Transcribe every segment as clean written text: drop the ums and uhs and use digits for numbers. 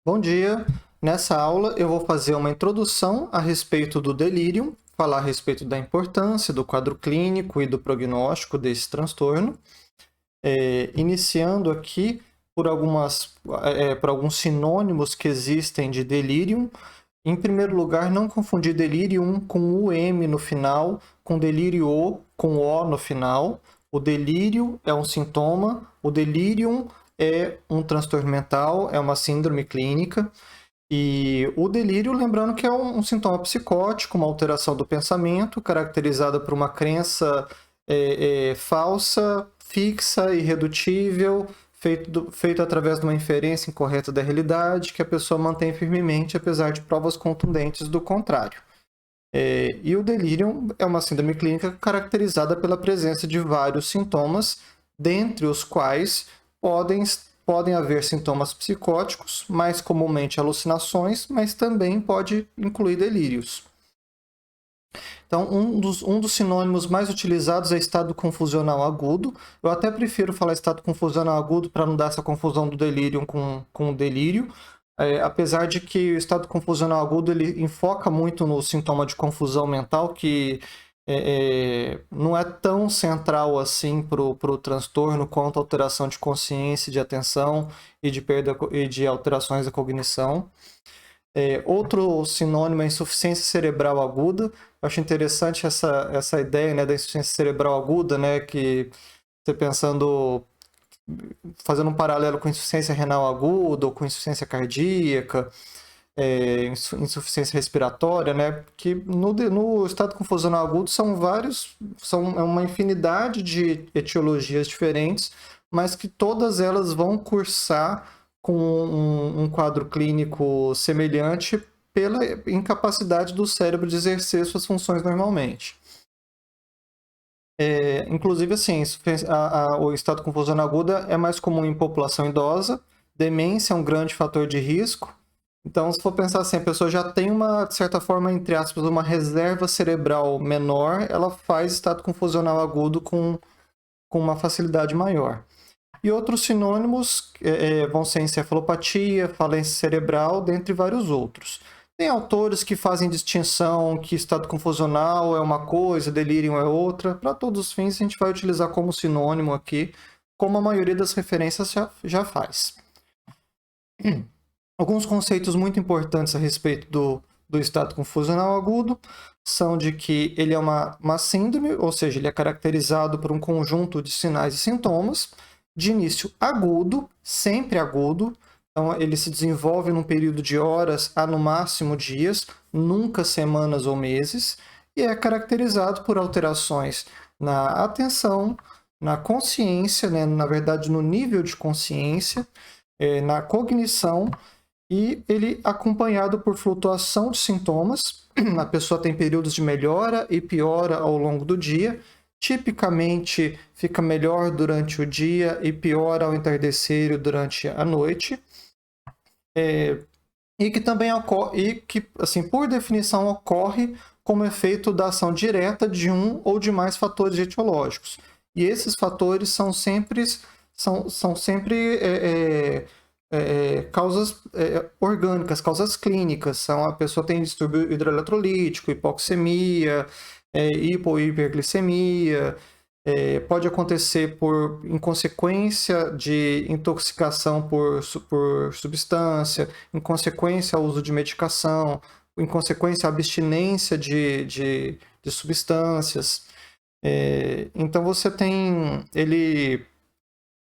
Bom dia. Nessa aula eu vou fazer uma introdução a respeito do delírio, falar a respeito da importância do quadro clínico e do prognóstico desse transtorno, iniciando aqui por alguns sinônimos que existem de delírio. Em primeiro lugar, não confundir delirium com o M no final, com delírio com O no final. O delírio é um sintoma, o delirium é um transtorno mental, é uma síndrome clínica. E o delírio, lembrando que é um sintoma psicótico, uma alteração do pensamento, caracterizada por uma crença falsa, fixa, irredutível, feito através de uma inferência incorreta da realidade, que a pessoa mantém firmemente, apesar de provas contundentes do contrário. E o delírio é uma síndrome clínica caracterizada pela presença de vários sintomas, dentre os quais podem haver sintomas psicóticos, mais comumente alucinações, mas também pode incluir delírios. Então, um dos sinônimos mais utilizados é estado confusional agudo. Eu até prefiro falar estado confusional agudo para não dar essa confusão do delírio com o delírio. Apesar de que o estado confusional agudo ele enfoca muito no sintoma de confusão mental, que não é tão central assim para o transtorno quanto a alteração de consciência, de atenção e de perda e de alterações da cognição. Outro sinônimo é insuficiência cerebral aguda. Eu acho interessante essa ideia, né, da insuficiência cerebral aguda, né, que você fazendo um paralelo com insuficiência renal aguda ou com insuficiência cardíaca, insuficiência respiratória, né, que no estado confusional agudo é uma infinidade de etiologias diferentes, mas que todas elas vão cursar com um quadro clínico semelhante pela incapacidade do cérebro de exercer suas funções normalmente. Inclusive, assim, o estado confusional aguda é mais comum em população idosa, demência é um grande fator de risco. Então, se for pensar assim, a pessoa já tem uma, de certa forma, entre aspas, uma reserva cerebral menor, ela faz estado confusional agudo com uma facilidade maior. E outros sinônimos vão ser encefalopatia, falência cerebral, dentre vários outros. Tem autores que fazem distinção que estado confusional é uma coisa, delírio é outra. Para todos os fins, a gente vai utilizar como sinônimo aqui, como a maioria das referências já faz. Alguns conceitos muito importantes a respeito do estado confusional agudo são de que ele é uma síndrome, ou seja, ele é caracterizado por um conjunto de sinais e sintomas, de início agudo, sempre agudo. Então, ele se desenvolve num período de horas a, no máximo, dias, nunca semanas ou meses, e é caracterizado por alterações na atenção, na consciência, né? Na verdade, no nível de consciência, na cognição, e ele acompanhado por flutuação de sintomas. A pessoa tem períodos de melhora e piora ao longo do dia. Tipicamente fica melhor durante o dia e piora ao entardecer e durante a noite. E que também ocorre, e que, assim, por definição, ocorre como efeito da ação direta de um ou de mais fatores etiológicos. E esses fatores são sempre causas orgânicas, causas clínicas. A pessoa tem distúrbio hidroeletrolítico, hipoxemia, hipo e hiperglicemia. Pode acontecer em consequência de intoxicação por substância, em consequência ao uso de medicação, em consequência à abstinência de substâncias. Então você tem ele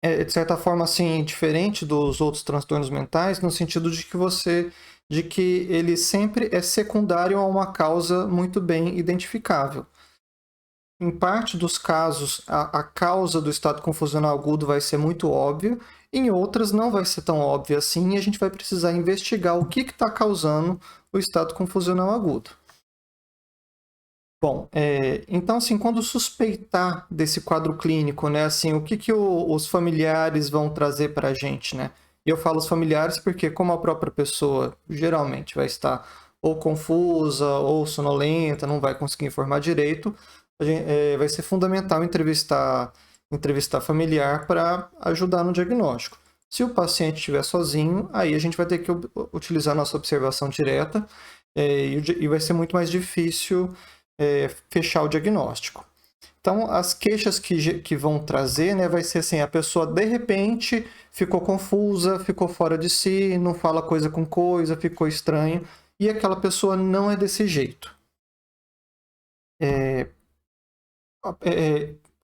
de certa forma assim diferente dos outros transtornos mentais, no sentido de que ele sempre é secundário a uma causa muito bem identificável. Em parte dos casos, a causa do estado confusional agudo vai ser muito óbvia, em outras não vai ser tão óbvia assim, e a gente vai precisar investigar o que está causando o estado confusional agudo. Bom, então, assim, quando suspeitar desse quadro clínico, né, assim, o que os familiares vão trazer para a gente, né? E eu falo os familiares porque, como a própria pessoa geralmente vai estar ou confusa ou sonolenta, não vai conseguir informar direito, vai ser fundamental entrevistar familiar para ajudar no diagnóstico. Se o paciente estiver sozinho, aí a gente vai ter que utilizar nossa observação direta e vai ser muito mais difícil fechar o diagnóstico. Então, as queixas que vão trazer, né, vai ser assim, a pessoa de repente ficou confusa, ficou fora de si, não fala coisa com coisa, ficou estranho, e aquela pessoa não é desse jeito.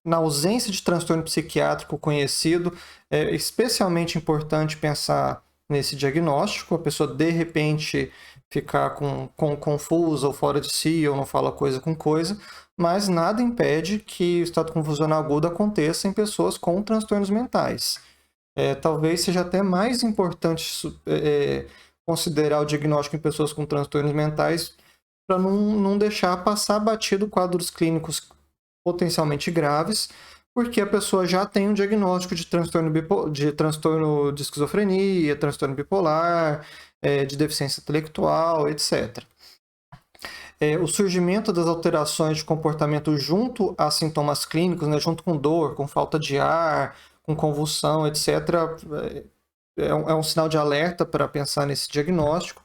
Na ausência de transtorno psiquiátrico conhecido, é especialmente importante pensar nesse diagnóstico, a pessoa de repente ficar com confusa ou fora de si, ou não fala coisa com coisa, mas nada impede que o estado confusional agudo aconteça em pessoas com transtornos mentais. Talvez seja até mais importante considerar o diagnóstico em pessoas com transtornos mentais para não deixar passar batido quadros clínicos potencialmente graves, porque a pessoa já tem um diagnóstico de transtorno de esquizofrenia, transtorno bipolar, de deficiência intelectual, etc. O surgimento das alterações de comportamento junto a sintomas clínicos, né, junto com dor, com falta de ar, com convulsão, etc., é um sinal de alerta para pensar nesse diagnóstico.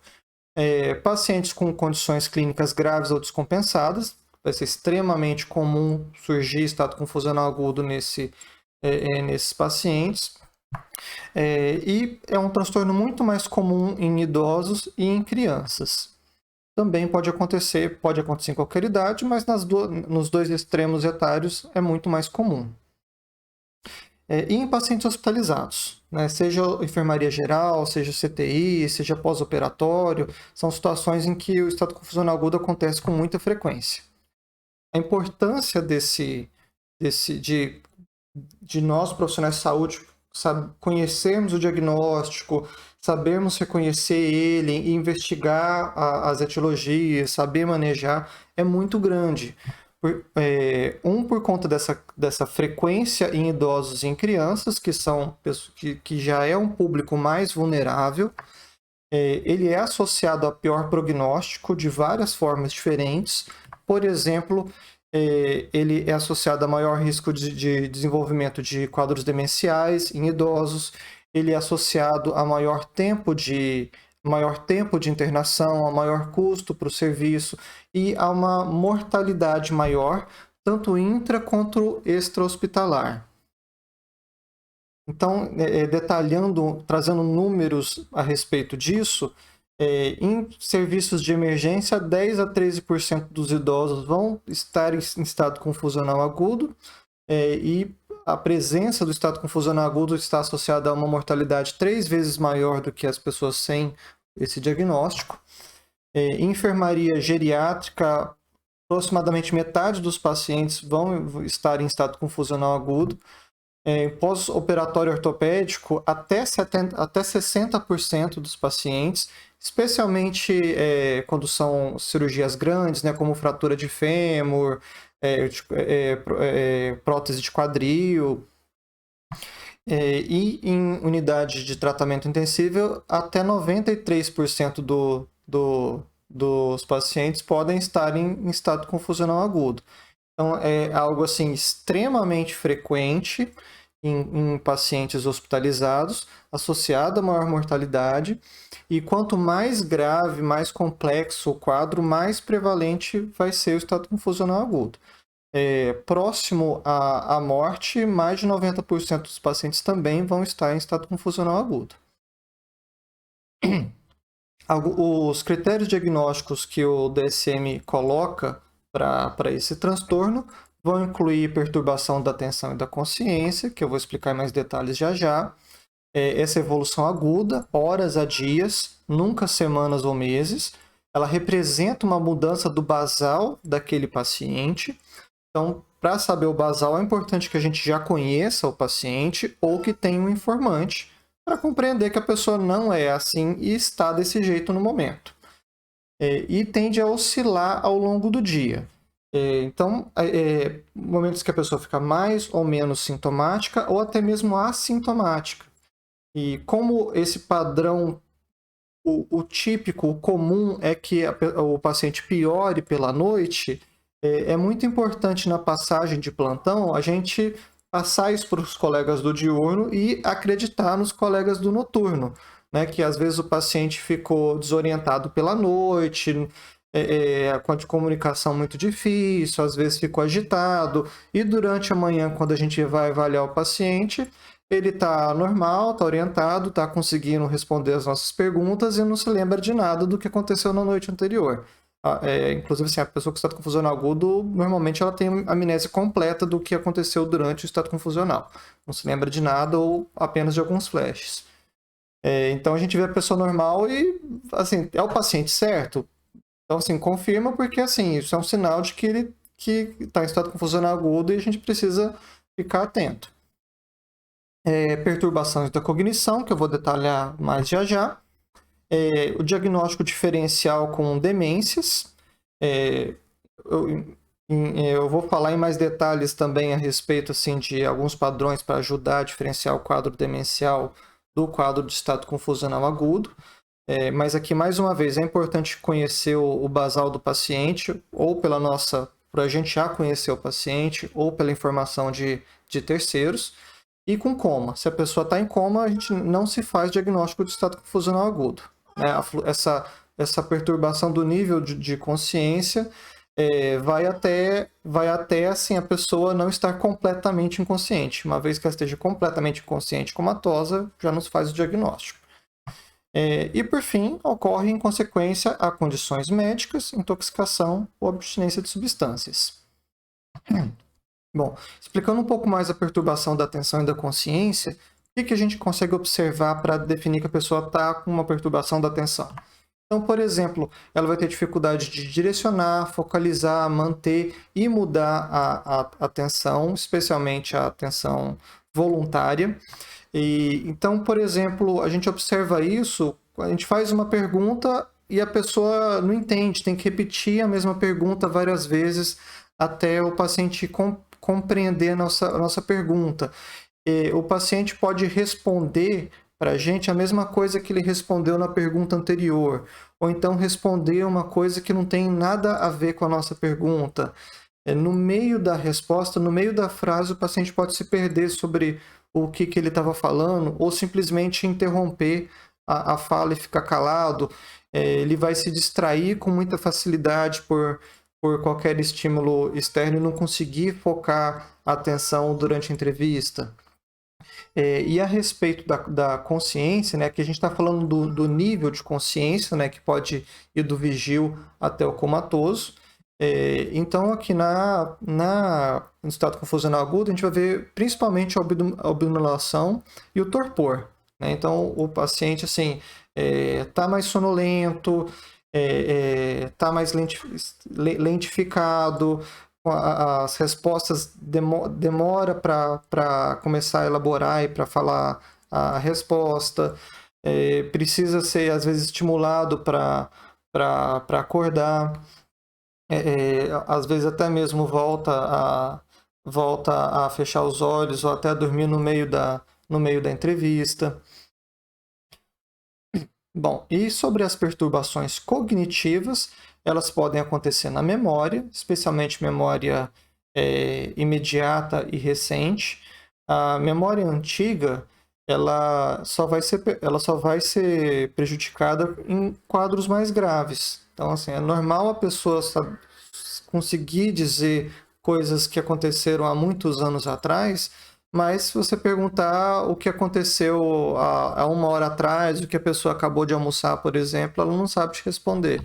Pacientes com condições clínicas graves ou descompensadas, vai ser extremamente comum surgir estado confusional agudo nesses pacientes. E é um transtorno muito mais comum em idosos e em crianças. Também pode acontecer em qualquer idade, mas nos dois extremos etários é muito mais comum. E em pacientes hospitalizados, né? Seja enfermaria geral, seja CTI, seja pós-operatório, são situações em que o estado confusional agudo acontece com muita frequência. A importância de nós, profissionais de saúde, conhecermos o diagnóstico, sabermos reconhecer ele, investigar as etiologias, saber manejar, é muito grande. Por conta dessa frequência em idosos e em crianças, que já é um público mais vulnerável, ele é associado a pior prognóstico de várias formas diferentes. Por exemplo, ele é associado a maior risco de desenvolvimento de quadros demenciais em idosos, ele é associado a maior tempo de internação, a maior custo para o serviço e a uma mortalidade maior, tanto intra quanto extra-hospitalar. Então, detalhando, trazendo números a respeito disso, em serviços de emergência, 10 a 13% dos idosos vão estar em estado confusional agudo, e a presença do estado confusional agudo está associada a uma mortalidade 3 vezes maior do que as pessoas sem esse diagnóstico. Em enfermaria geriátrica, aproximadamente metade dos pacientes vão estar em estado confusional agudo. Pós-operatório ortopédico, até 60% dos pacientes, especialmente quando são cirurgias grandes, né, como fratura de fêmur, prótese de quadril, e em unidade de tratamento intensivo, até 93% dos pacientes podem estar em estado confusional agudo. Então, é algo assim extremamente frequente em pacientes hospitalizados, associado a maior mortalidade. E quanto mais grave, mais complexo o quadro, mais prevalente vai ser o estado confusional agudo. Próximo à morte, mais de 90% dos pacientes também vão estar em estado confusional agudo. Os critérios diagnósticos que o DSM coloca para esse transtorno vão incluir perturbação da atenção e da consciência, que eu vou explicar em mais detalhes já já. Essa evolução aguda, horas a dias, nunca semanas ou meses. Ela representa uma mudança do basal daquele paciente. Então, para saber o basal, é importante que a gente já conheça o paciente ou que tenha um informante para compreender que a pessoa não é assim e está desse jeito no momento. E tende a oscilar ao longo do dia. Então, momentos que a pessoa fica mais ou menos sintomática ou até mesmo assintomática. E como esse padrão, o típico, o comum é que o paciente piore pela noite, é muito importante na passagem de plantão a gente passar isso para os colegas do diurno e acreditar nos colegas do noturno, né? Que às vezes o paciente ficou desorientado pela noite, com a comunicação muito difícil, às vezes ficou agitado, e durante a manhã, quando a gente vai avaliar o paciente, ele está normal, está orientado, está conseguindo responder as nossas perguntas e não se lembra de nada do que aconteceu na noite anterior. Inclusive, assim, a pessoa com estado confusional agudo, normalmente ela tem amnésia completa do que aconteceu durante o estado confusional. Não se lembra de nada ou apenas de alguns flashes. Então, a gente vê a pessoa normal e, assim, é o paciente certo? Então, assim, confirma porque, assim, isso é um sinal de que ele está em estado confusional agudo e a gente precisa ficar atento. Perturbações da cognição, que eu vou detalhar mais já já. O diagnóstico diferencial com demências. Eu vou falar em mais detalhes também a respeito assim, de alguns padrões para ajudar a diferenciar o quadro demencial do quadro de estado confusional agudo. Mas aqui, mais uma vez, é importante conhecer o basal do paciente, ou por a gente já conhecer o paciente, ou pela informação de terceiros. E com coma. Se a pessoa está em coma, a gente não se faz diagnóstico de estado confusional agudo. Essa perturbação do nível de consciência vai até assim, a pessoa não estar completamente inconsciente. Uma vez que ela esteja completamente inconsciente, comatosa, já não se faz o diagnóstico. E por fim, ocorre em consequência a condições médicas, intoxicação ou abstinência de substâncias. Bom, explicando um pouco mais a perturbação da atenção e da consciência, o que a gente consegue observar para definir que a pessoa está com uma perturbação da atenção? Então, por exemplo, ela vai ter dificuldade de direcionar, focalizar, manter e mudar a atenção, especialmente a atenção voluntária. Então, por exemplo, a gente observa isso, a gente faz uma pergunta e a pessoa não entende, tem que repetir a mesma pergunta várias vezes até o paciente compreender a nossa pergunta. O paciente pode responder para a gente a mesma coisa que ele respondeu na pergunta anterior, ou então responder uma coisa que não tem nada a ver com a nossa pergunta. No meio da resposta, no meio da frase, o paciente pode se perder sobre o que ele estava falando, ou simplesmente interromper a fala e ficar calado. Ele vai se distrair com muita facilidade por qualquer estímulo externo e não conseguir focar a atenção durante a entrevista. E a respeito da consciência, né, que a gente está falando do nível de consciência, né, que pode ir do vigil até o comatoso. Então, aqui no estado confusional agudo, a gente vai ver principalmente a obnubilação e o torpor. Né? Então, o paciente está mais sonolento, está mais lentificado, as respostas demora para começar a elaborar e para falar a resposta, precisa ser às vezes estimulado para acordar, às vezes até mesmo volta a fechar os olhos ou até a dormir no meio da entrevista. Bom, e sobre as perturbações cognitivas, elas podem acontecer na memória, especialmente memória imediata e recente. A memória antiga, ela só vai ser prejudicada em quadros mais graves. Então, assim, é normal a pessoa conseguir dizer coisas que aconteceram há muitos anos atrás, mas se você perguntar o que aconteceu há 1 hora atrás, o que a pessoa acabou de almoçar, por exemplo, ela não sabe te responder.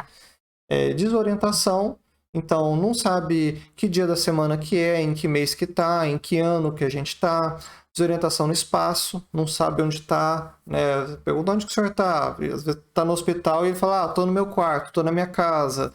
Desorientação, então não sabe que dia da semana que em que mês que está, em que ano que a gente está. Desorientação no espaço, não sabe onde está, né? Pergunta onde que o senhor está. Às vezes está no hospital e ele fala, estou no meu quarto, estou na minha casa.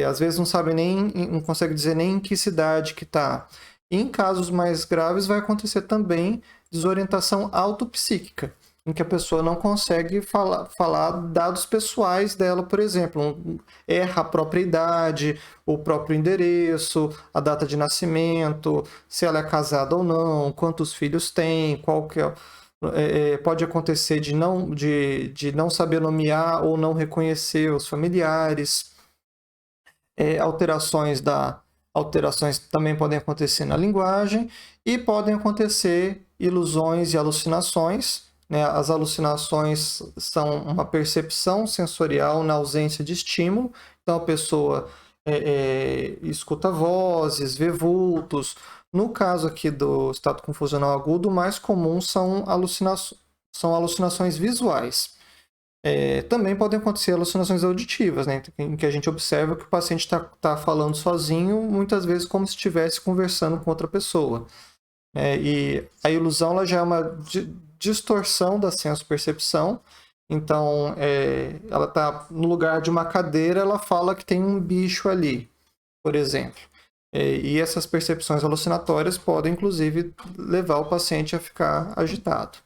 Às vezes não sabe não consegue dizer nem em que cidade que está. Em casos mais graves vai acontecer também desorientação autopsíquica, em que a pessoa não consegue falar dados pessoais dela, por exemplo, erra a própria idade, o próprio endereço, a data de nascimento, se ela é casada ou não, quantos filhos tem, pode acontecer de não saber nomear ou não reconhecer os familiares, alterações da Alterações também podem acontecer na linguagem e podem acontecer ilusões e alucinações, né? As alucinações são uma percepção sensorial na ausência de estímulo. Então, a pessoa escuta vozes, vê vultos. No caso aqui do estado confusional agudo, o mais comum são alucinações visuais. Também podem acontecer alucinações auditivas, né? Em que a gente observa que o paciente está falando sozinho, muitas vezes como se estivesse conversando com outra pessoa. E a ilusão ela já é uma distorção da senso-percepção. Então, ela está no lugar de uma cadeira, ela fala que tem um bicho ali, por exemplo. E essas percepções alucinatórias podem, inclusive, levar o paciente a ficar agitado.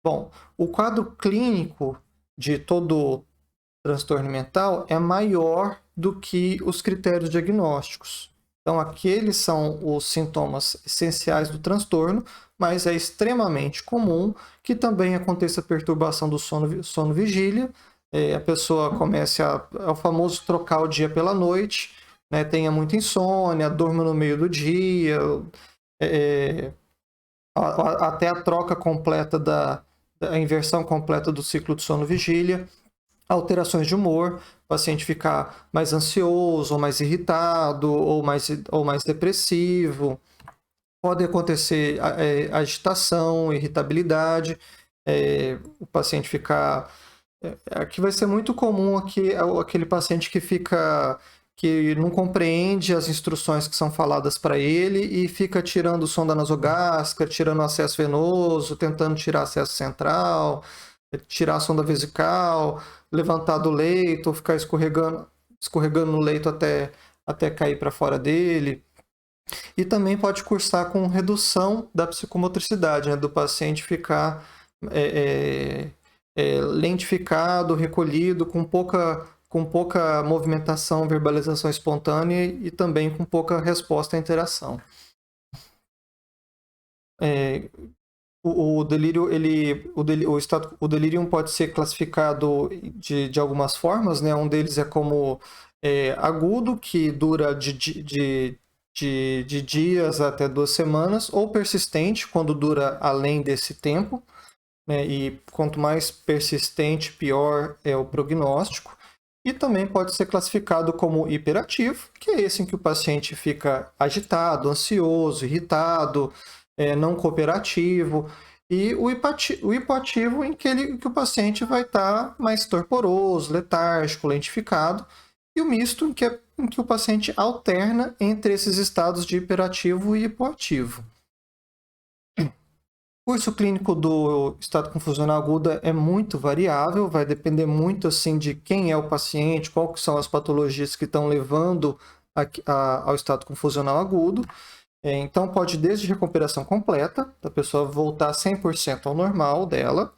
Bom, o quadro clínico de todo transtorno mental é maior do que os critérios diagnósticos. Então, aqueles são os sintomas essenciais do transtorno, mas é extremamente comum que também aconteça perturbação do sono-vigília, a pessoa comece ao famoso trocar o dia pela noite, né, tenha muita insônia, durma no meio do dia, até a troca completa a inversão completa do ciclo de sono-vigília, alterações de humor, o paciente ficar mais ansioso, ou mais irritado, ou mais depressivo. Pode acontecer agitação, irritabilidade, o paciente ficar... Aqui vai ser muito comum aquele paciente que não compreende as instruções que são faladas para ele e fica tirando o som da nasogástrica, tirando o acesso venoso, tentando tirar acesso central, tirar a sonda vesical, levantar do leito, ficar escorregando no leito até cair para fora dele. E também pode cursar com redução da psicomotricidade, né, do paciente ficar lentificado, recolhido, com pouca movimentação, verbalização espontânea e também com pouca resposta à interação. O delírio, o delírio pode ser classificado de algumas formas, né? Um deles é como agudo, que dura de dias até 2 semanas, ou persistente, quando dura além desse tempo, né? E quanto mais persistente, pior é o prognóstico. E também pode ser classificado como hiperativo, que é esse em que o paciente fica agitado, ansioso, irritado, não cooperativo. E o hipoativo, em que o paciente vai estar mais torporoso, letárgico, lentificado. E o misto, em que o paciente alterna entre esses estados de hiperativo e hipoativo. O curso clínico do estado confusional agudo é muito variável, vai depender muito assim, de quem é o paciente, quais são as patologias que estão levando ao estado confusional agudo. Então, pode desde recuperação completa, da pessoa voltar 100% ao normal dela,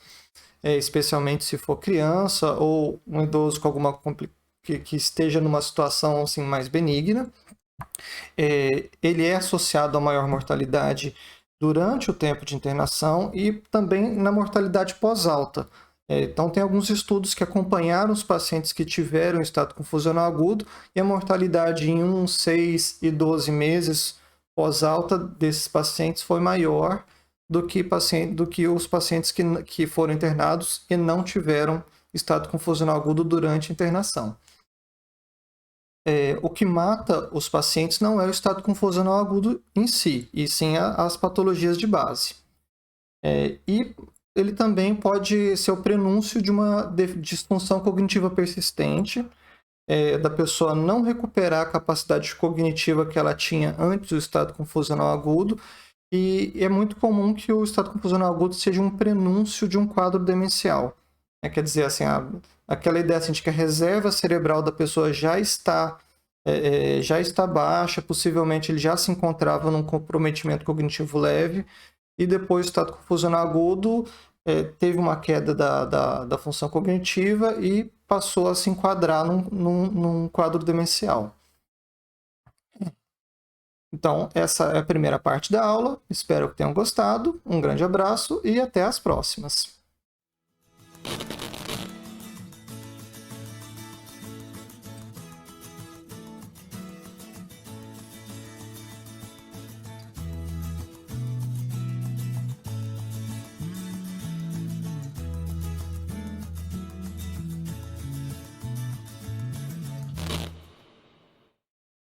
especialmente se for criança ou um idoso com alguma que esteja numa situação assim, mais benigna. Ele é associado a maior mortalidade durante o tempo de internação e também na mortalidade pós-alta. Então, tem alguns estudos que acompanharam os pacientes que tiveram estado confusional agudo e a mortalidade em 1, 6 e 12 meses pós-alta desses pacientes foi maior do que os pacientes que foram internados e não tiveram estado confusional agudo durante a internação. O que mata os pacientes não é o estado confusional agudo em si, e sim as patologias de base. E ele também pode ser o prenúncio de uma disfunção cognitiva persistente, da pessoa não recuperar a capacidade cognitiva que ela tinha antes do estado confusional agudo, e é muito comum que o estado confusional agudo seja um prenúncio de um quadro demencial. Quer dizer, assim, aquela ideia assim, de que a reserva cerebral da pessoa já está baixa, possivelmente ele já se encontrava num comprometimento cognitivo leve, e depois do estado confusional agudo teve uma queda da função cognitiva e passou a se enquadrar num quadro demencial. Então, essa é a primeira parte da aula. Espero que tenham gostado. Um grande abraço e até as próximas.